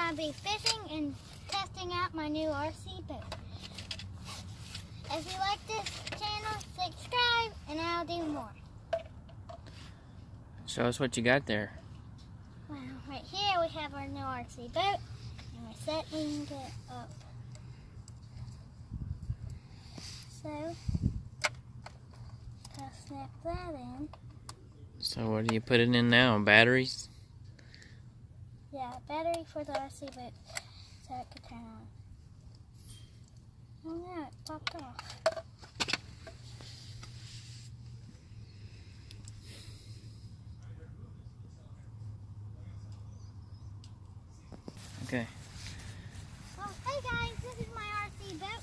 going to be fishing and testing out my new RC boat. If you like this channel, subscribe and I'll do more. Show us what you got there. Well, right here we have our new RC boat and we're setting it up. So, I'll snap that in. So what are you putting in now? Batteries? Yeah, battery for the RC boat so it could turn on. Oh no, it popped off. Okay. Well, hey guys, this is my RC boat.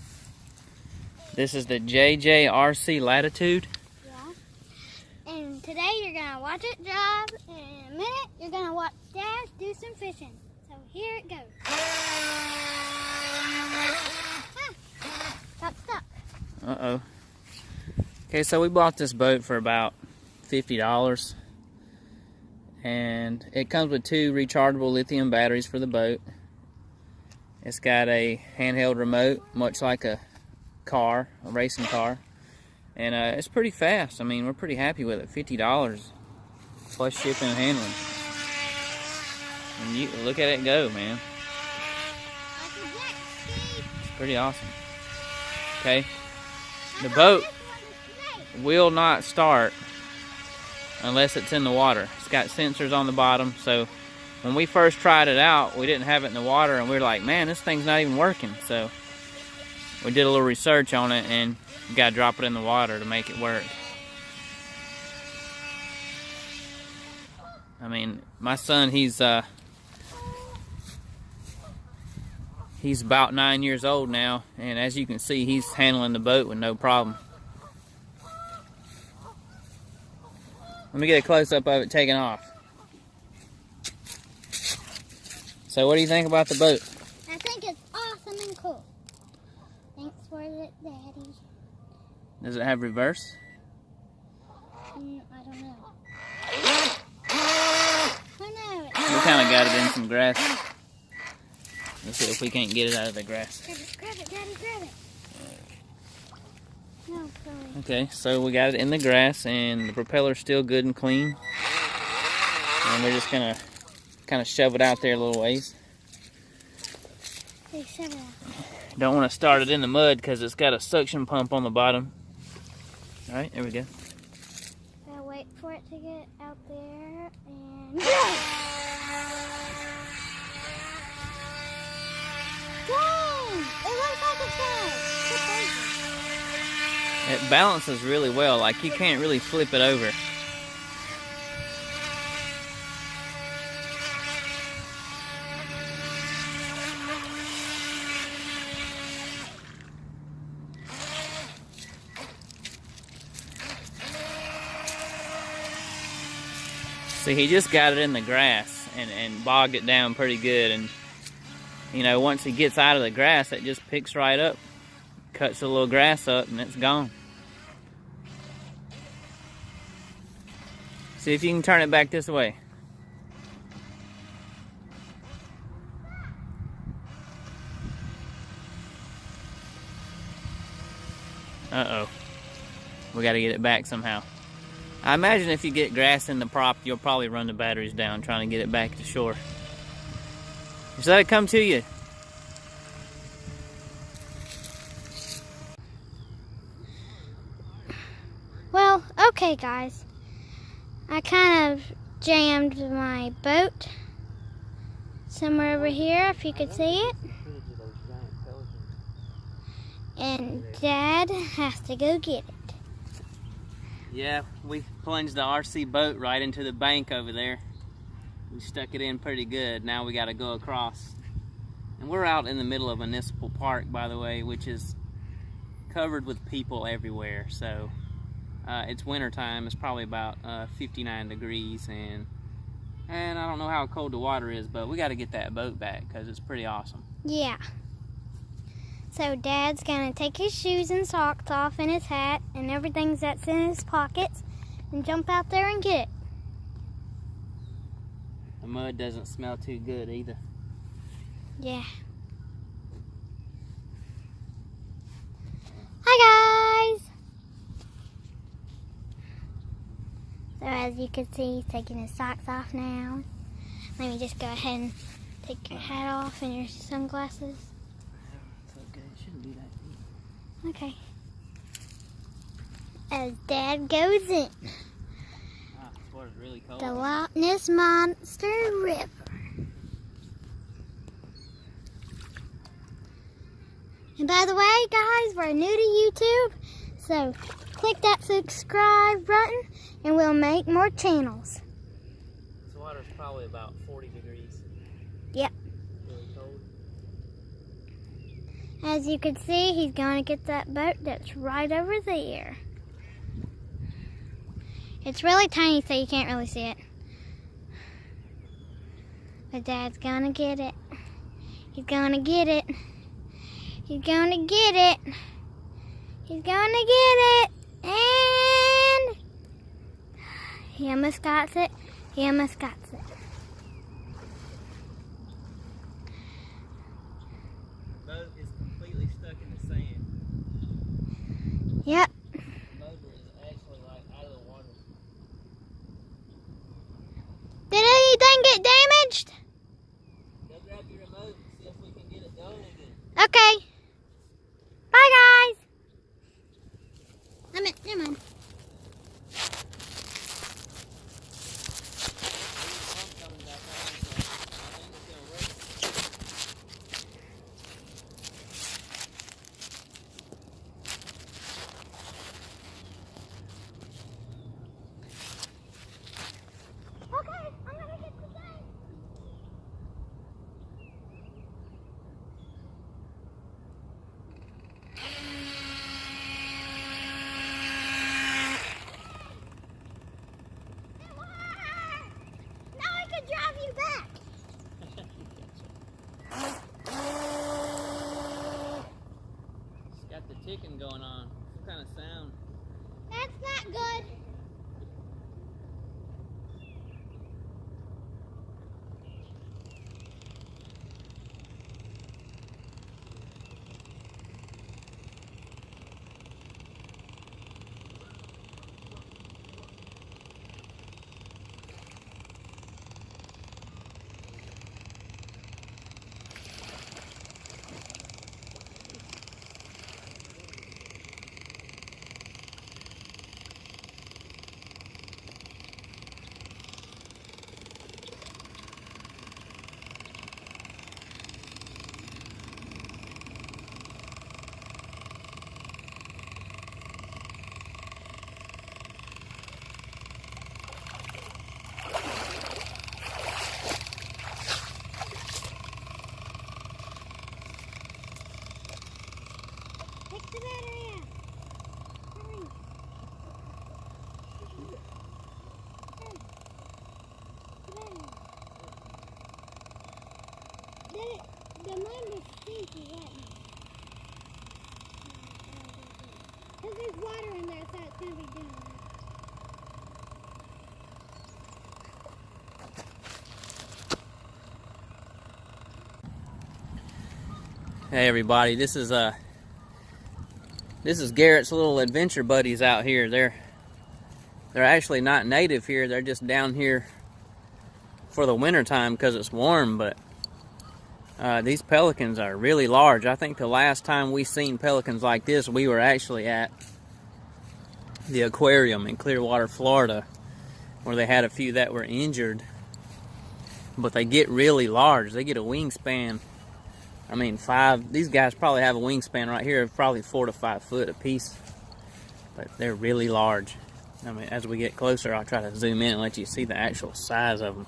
This is the JJRC Latitude. Yeah. And today you're going to watch it drive, and in a minute you're going to watch Dad do some fishing. So here it goes. Got stuck. Uh-oh. Okay, so we bought this boat for about $50. And it comes with 2 rechargeable lithium batteries for the boat. It's got a handheld remote, much like a car, a racing car. And it's pretty fast. I mean, we're pretty happy with it. $50 plus shipping and handling. And you look at it go, man. It's pretty awesome. Okay. The boat will not start unless it's in the water. It's got sensors on the bottom, so when we first tried it out, we didn't have it in the water, and we were like, man, this thing's not even working. So we did a little research on it, and you gotta drop it in the water to make it work. I mean, my son, he's about 9 years old now, and as you can see, he's handling the boat with no problem. Let me get a close-up of it taking off. So what do you think about the boat? I think it's awesome and cool. Thanks for it, Daddy. Does it have reverse? I don't know. Oh no. We kind of got it in some grass. Let's see if we can't get it out of the grass. Grab it, Daddy, grab it. No, sorry. Okay, so we got it in the grass, and the propeller's still good and clean. And we're just gonna kind of shove it out there a little ways. Hey, shove it out. Don't want to start it in the mud because it's got a suction pump on the bottom. All right, there we go. Gotta wait for it to get out there and. Dang! It looks like it's going. It balances really well, like you can't really flip it over. See, he just got it in the grass and bogged it down pretty good, and you know, once he gets out of the grass, it just picks right up. Cuts a little grass up and it's gone. See if you can turn it back this way. Uh-oh. We gotta get it back somehow. I imagine if you get grass in the prop, you'll probably run the batteries down trying to get it back to shore. Just let it come to you. Well, okay guys, I kind of jammed my boat somewhere over here, if you could see it. And Dad has to go get it. Yeah, we plunged the RC boat right into the bank over there. We stuck it in pretty good. Now we gotta go across. And we're out in the middle of a municipal park, by the way, which is covered with people everywhere, so it's winter time. It's probably about 59 degrees, and I don't know how cold the water is, but we got to get that boat back because it's pretty awesome. Yeah. So Dad's gonna take his shoes and socks off and his hat and everything that's in his pockets and jump out there and get it. The mud doesn't smell too good either. Yeah. Hi guys! So as you can see, he's taking his socks off now. Let me just go ahead and take your hat off and your sunglasses. It's okay, it shouldn't be that deep. Okay. As Dad goes in. Ah, this water's really cold. The Loch Ness Monster River. And by the way, guys, we're new to YouTube, so click that subscribe button and we'll make more channels. This water's probably about 40 degrees. Yep. Really cold. As you can see, he's going to get that boat that's right over there. It's really tiny, so you can't really see it. But Dad's gonna get it. He's gonna get it. He's gonna get it. He's gonna get it. And he almost got it. He almost got it. The boat is completely stuck in the sand. Yep. The motor is actually like out of the water. Did anything get damaged? Go grab your remote and see if we can get it going again. Okay. Bye, guys. Never mind. Okay, I'm gonna get the thing. Now I can drive you back. It's got the ticking going on. Some kind of sound. That's not good. Take the battery out. Hurry. The mine was stinky right now. Because there's water in there, so it's going to be doing that. Hey everybody, this is Garrett's little adventure buddies out here. They're actually not native here. They're just down here for the winter time because it's warm, but these pelicans are really large. I think the last time we seen pelicans like this, we were actually at the aquarium in Clearwater, Florida, where they had a few that were injured. But they get really large. They get a wingspan. I mean, these guys probably have a wingspan right here of probably 4 to 5 foot a piece. But they're really large. I mean, as we get closer, I'll try to zoom in and let you see the actual size of them.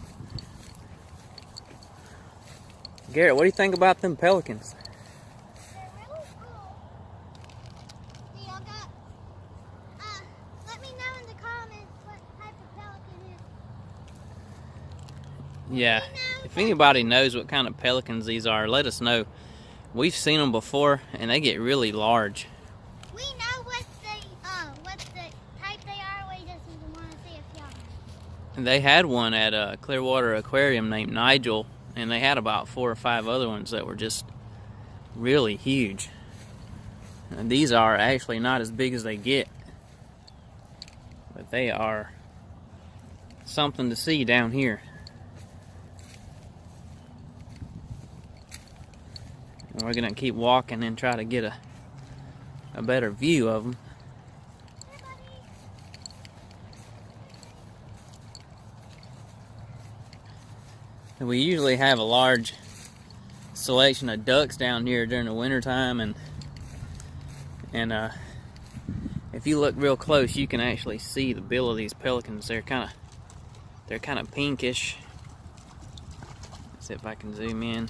Garrett, what do you think about them pelicans? They're really cool. So y'all got, let me know in the comments what type of pelican it is. Yeah, if anybody knows what kind of pelicans these are, let us know. We've seen them before, and they get really large. We know what the type they are. We just want to see if y'all know. And they had one at Clearwater Aquarium named Nigel, and they had about 4 or 5 other ones that were just really huge. And these are actually not as big as they get, but they are something to see down here. And we're gonna keep walking and try to get a better view of them. And we usually have a large selection of ducks down here during the winter time, and if you look real close, you can actually see the bill of these pelicans. They're kind of pinkish. Let's see if I can zoom in.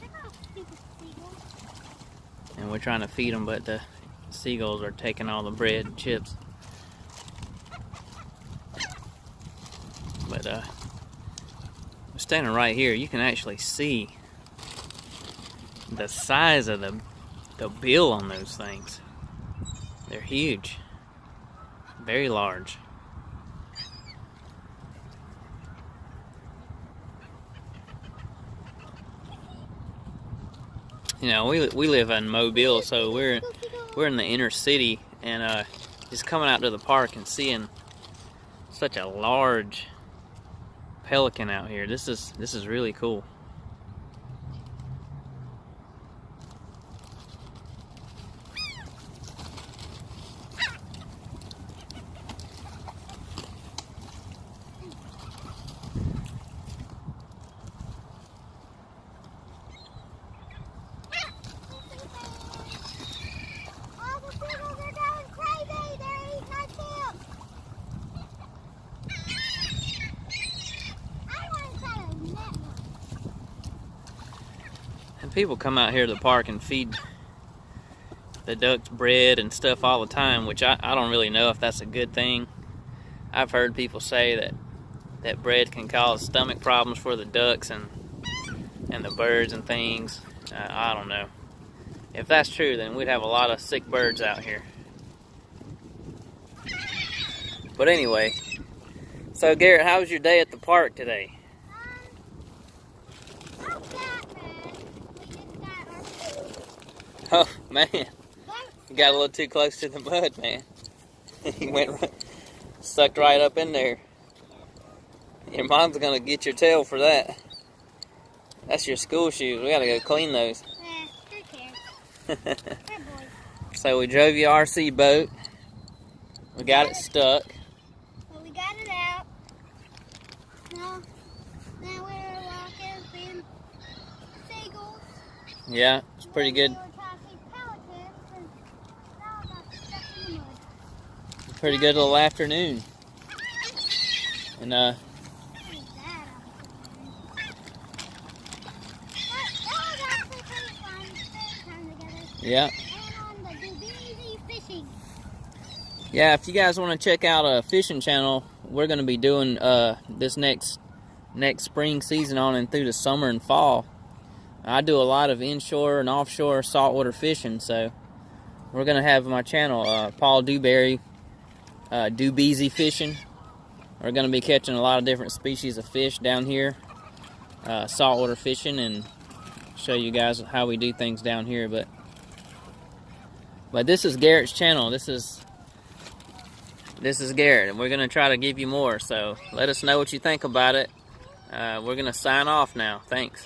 And we're trying to feed them, but the seagulls are taking all the bread and chips. But standing right here, you can actually see the size of the bill on those things. They're huge, very large. You know, we live in Mobile, so we're in the inner city, and just coming out to the park and seeing such a large pelican out here. This is really cool. And people come out here to the park and feed the ducks bread and stuff all the time, which I don't really know if that's a good thing. I've heard people say that bread can cause stomach problems for the ducks and the birds and things. I don't know. If that's true, then we'd have a lot of sick birds out here. But anyway, so Garrett, how was your day at the park today? Oh man, you got a little too close to the mud, man. You sucked right up in there. Your mom's gonna get your tail for that. That's your school shoes. We gotta go clean those. Who cares? So we drove your RC boat. We got it stuck. Well, we got it out. Now we're walking in seagulls. Yeah, it's pretty good. Pretty good little afternoon. And yeah. Yeah, if you guys want to check out a fishing channel, we're going to be doing this next spring season on and through the summer and fall. I do a lot of inshore and offshore saltwater fishing, so we're going to have my channel, Paul Dewberry, Dewbeezy Fishing. We're going to be catching a lot of different species of fish down here, saltwater fishing, and show you guys how we do things down here. But this is Garrett's channel. This is Garrett, and we're going to try to give you more. So let us know what you think about it. We're going to sign off now. Thanks.